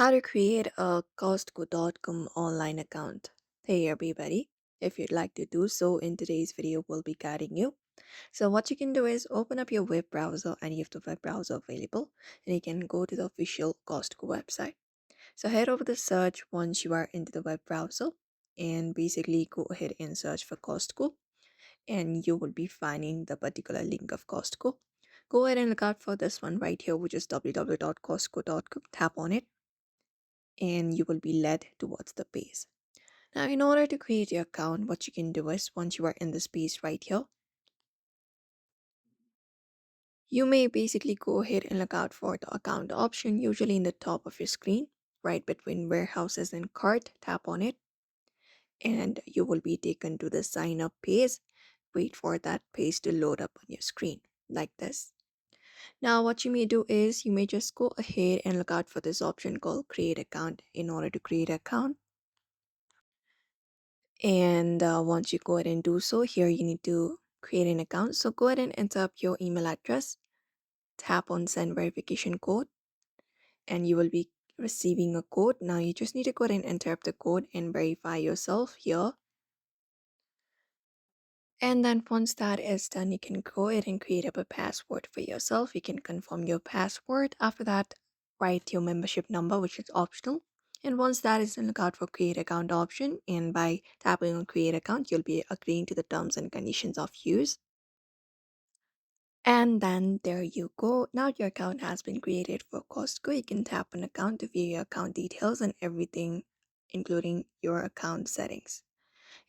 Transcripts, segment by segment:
How to create a Costco.com online account. Hey everybody, if you'd like to do so, in today's video we'll be guiding you. So what you can do is open up your web browser and you have the web browser available and you can go to the official Costco website. So head over the search once you are into the web browser and basically go ahead and search for Costco and you will be finding the particular link of Costco. Go ahead and look out for this one right here, which is www.costco.com. Tap on it and you will be led towards the page. Now, in order to create your account, what you can do is once you are in this page right here, you may basically go ahead and look out for the account option, usually in the top of your screen, right between warehouses and cart. Tap on it, and you will be taken to the sign up page. Wait for that page to load up on your screen like this. Now, what you may do is you may just go ahead and look out for this option called create account. In order to create an account, and once you go ahead and do so, here you need to create an account. So go ahead and enter up your email address, tap on send verification code, and you will be receiving a code. Now you just need to go ahead and enter up the code and verify yourself here. And then once that is done, you can go ahead and create up a password for yourself. You can confirm your password. After that, write your membership number, which is optional. And once that is done, look out for create account option. And by tapping on create account, you'll be agreeing to the terms and conditions of use. And then there you go. Now your account has been created for Costco. You can tap on account to view your account details and everything, including your account settings.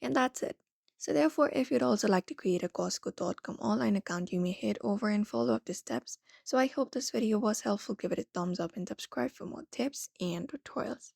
And that's it. So therefore, if you'd also like to create a Costco.com online account, you may head over and follow up the steps. So I hope this video was helpful. Give it a thumbs up and subscribe for more tips and tutorials.